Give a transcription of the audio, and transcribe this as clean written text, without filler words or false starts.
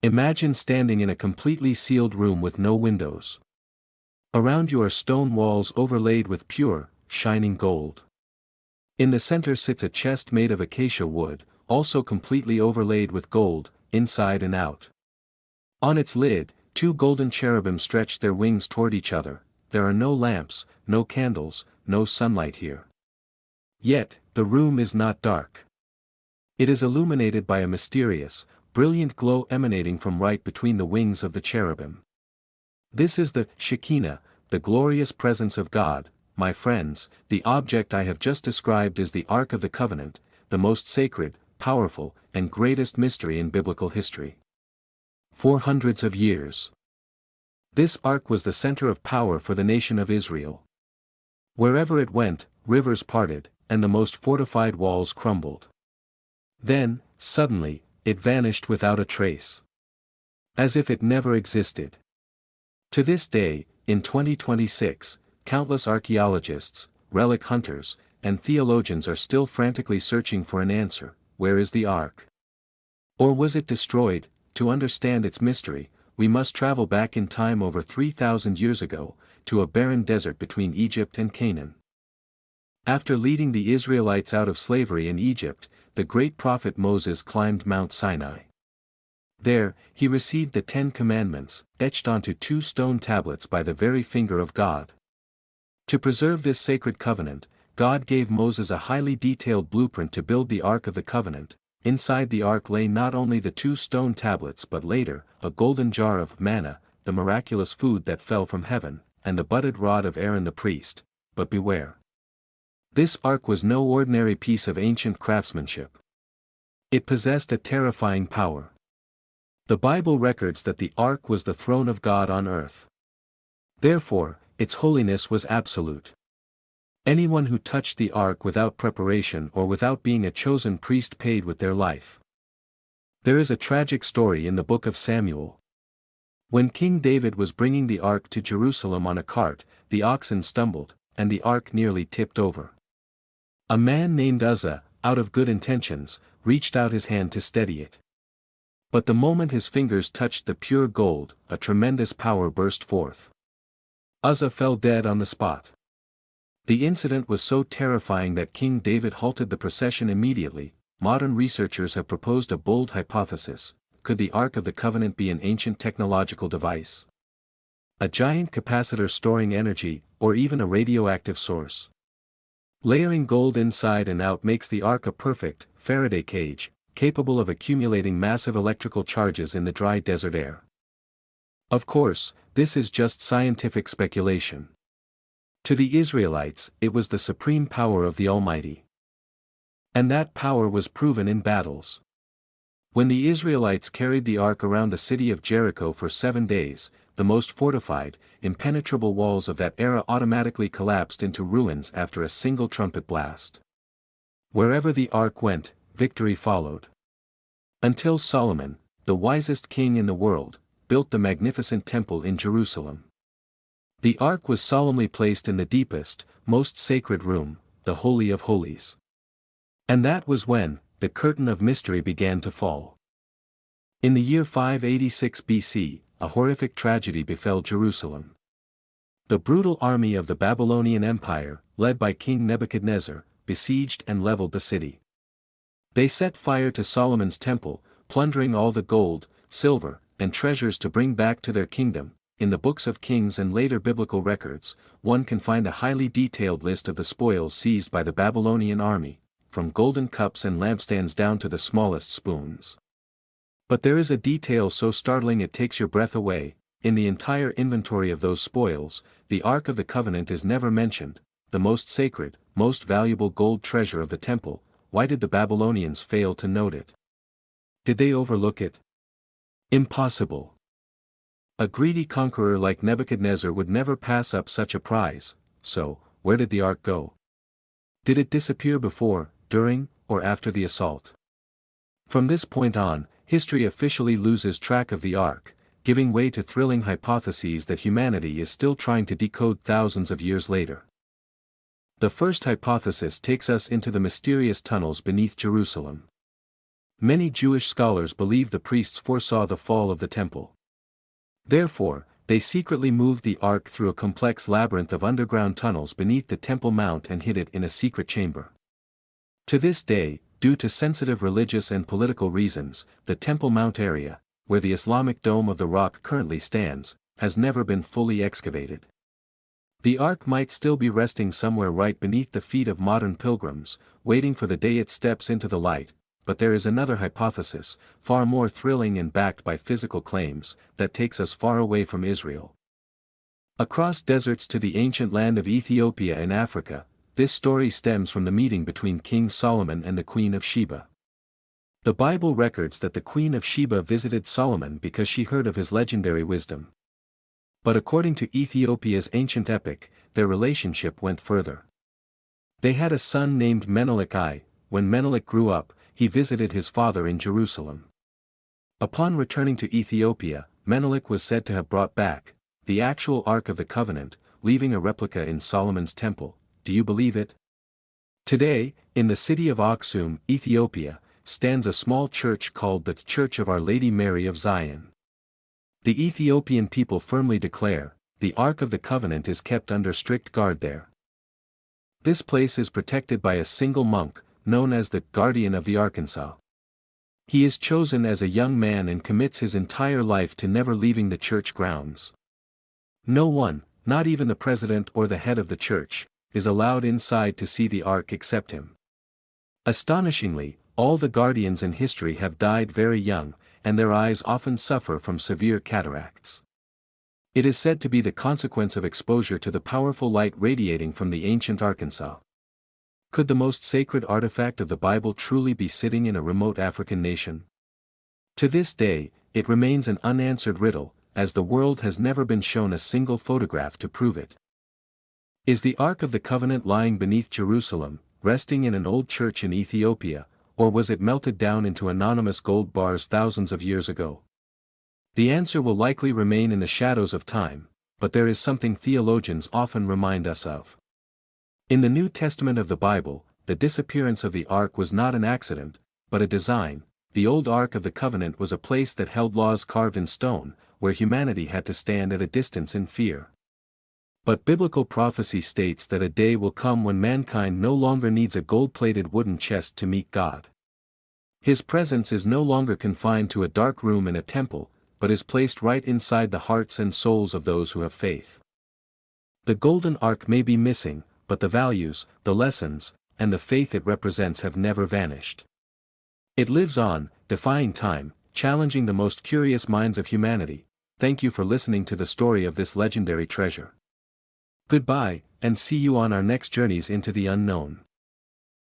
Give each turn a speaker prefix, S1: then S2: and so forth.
S1: Imagine standing in a completely sealed room with no windows. Around you are stone walls overlaid with pure, shining gold. In the center sits a chest made of acacia wood, also completely overlaid with gold, inside and out. On its lid, two golden cherubim stretch their wings toward each other. There are no lamps, no candles, no sunlight here. Yet, the room is not dark. It is illuminated by a mysterious, brilliant glow emanating from right between the wings of the cherubim. This is the Shekinah, the glorious presence of God. My friends, the object I have just described is the Ark of the Covenant, the most sacred, powerful, and greatest mystery in biblical history. For hundreds of years, this ark was the center of power for the nation of Israel. Wherever it went, rivers parted, and the most fortified walls crumbled. Then, suddenly, it vanished without a trace. As if it never existed. To this day, in 2026, countless archaeologists, relic hunters, and theologians are still frantically searching for an answer. Where is the ark? Or was it destroyed? To understand its mystery, we must travel back in time over 3,000 years ago, to a barren desert between Egypt and Canaan. After leading the Israelites out of slavery in Egypt, the great prophet Moses climbed Mount Sinai. There, he received the 10 Commandments, etched onto 2 stone tablets by the very finger of God. To preserve this sacred covenant, God gave Moses a highly detailed blueprint to build the Ark of the Covenant. Inside the ark lay not only the 2 stone tablets but later, a golden jar of manna, the miraculous food that fell from heaven, and the budded rod of Aaron the priest. But beware. This ark was no ordinary piece of ancient craftsmanship. It possessed a terrifying power. The Bible records that the ark was the throne of God on earth. Therefore, its holiness was absolute. Anyone who touched the ark without preparation or without being a chosen priest paid with their life. There is a tragic story in the book of Samuel. When King David was bringing the ark to Jerusalem on a cart, the oxen stumbled, and the ark nearly tipped over. A man named Uzzah, out of good intentions, reached out his hand to steady it. But the moment his fingers touched the pure gold, a tremendous power burst forth. Uzzah fell dead on the spot. The incident was so terrifying that King David halted the procession immediately. Modern researchers have proposed a bold hypothesis: could the Ark of the Covenant be an ancient technological device? A giant capacitor storing energy, or even a radioactive source? Layering gold inside and out makes the ark a perfect Faraday cage, capable of accumulating massive electrical charges in the dry desert air. Of course, this is just scientific speculation. To the Israelites, it was the supreme power of the Almighty. And that power was proven in battles. When the Israelites carried the ark around the city of Jericho for 7 days, the most fortified, impenetrable walls of that era automatically collapsed into ruins after a single trumpet blast. Wherever the ark went, victory followed. Until Solomon, the wisest king in the world, built the magnificent temple in Jerusalem. The ark was solemnly placed in the deepest, most sacred room, the Holy of Holies. And that was when the curtain of mystery began to fall. In the year 586 BC, a horrific tragedy befell Jerusalem. The brutal army of the Babylonian Empire, led by King Nebuchadnezzar, besieged and leveled the city. They set fire to Solomon's temple, plundering all the gold, silver, and treasures to bring back to their kingdom. In the books of Kings and later biblical records, one can find a highly detailed list of the spoils seized by the Babylonian army, from golden cups and lampstands down to the smallest spoons. But there is a detail so startling it takes your breath away. In the entire inventory of those spoils, the Ark of the Covenant is never mentioned, the most sacred, most valuable gold treasure of the temple. Why did the Babylonians fail to note it? Did they overlook it? Impossible. A greedy conqueror like Nebuchadnezzar would never pass up such a prize. So, where did the ark go? Did it disappear before, during, or after the assault? From this point on, history officially loses track of the ark, giving way to thrilling hypotheses that humanity is still trying to decode thousands of years later. The first hypothesis takes us into the mysterious tunnels beneath Jerusalem. Many Jewish scholars believe the priests foresaw the fall of the temple. Therefore, they secretly moved the ark through a complex labyrinth of underground tunnels beneath the Temple Mount and hid it in a secret chamber. To this day, due to sensitive religious and political reasons, the Temple Mount area, where the Islamic Dome of the Rock currently stands, has never been fully excavated. The ark might still be resting somewhere right beneath the feet of modern pilgrims, waiting for the day it steps into the light, but there is another hypothesis, far more thrilling and backed by physical claims, that takes us far away from Israel. Across deserts to the ancient land of Ethiopia in Africa, this story stems from the meeting between King Solomon and the Queen of Sheba. The Bible records that the Queen of Sheba visited Solomon because she heard of his legendary wisdom. But according to Ethiopia's ancient epic, their relationship went further. They had a son named Menelik I. When Menelik grew up, he visited his father in Jerusalem. Upon returning to Ethiopia, Menelik was said to have brought back the actual Ark of the Covenant, leaving a replica in Solomon's temple. Do you believe it? Today, in the city of Aksum, Ethiopia, stands a small church called the Church of Our Lady Mary of Zion. The Ethiopian people firmly declare, the Ark of the Covenant is kept under strict guard there. This place is protected by a single monk, known as the Guardian of the Arkansas. He is chosen as a young man and commits his entire life to never leaving the church grounds. No one, not even the president or the head of the church, is allowed inside to see the ark except him. Astonishingly, all the guardians in history have died very young, and their eyes often suffer from severe cataracts. It is said to be the consequence of exposure to the powerful light radiating from the ancient Arkansas. Could the most sacred artifact of the Bible truly be sitting in a remote African nation? To this day, it remains an unanswered riddle, as the world has never been shown a single photograph to prove it. Is the Ark of the Covenant lying beneath Jerusalem, resting in an old church in Ethiopia, or was it melted down into anonymous gold bars thousands of years ago? The answer will likely remain in the shadows of time, but there is something theologians often remind us of. In the New Testament of the Bible, the disappearance of the ark was not an accident, but a design. The old Ark of the Covenant was a place that held laws carved in stone, where humanity had to stand at a distance in fear. But biblical prophecy states that a day will come when mankind no longer needs a gold-plated wooden chest to meet God. His presence is no longer confined to a dark room in a temple, but is placed right inside the hearts and souls of those who have faith. The golden ark may be missing, but the values, the lessons, and the faith it represents have never vanished. It lives on, defying time, challenging the most curious minds of humanity. Thank you for listening to the story of this legendary treasure. Goodbye, and see you on our next journeys into the unknown.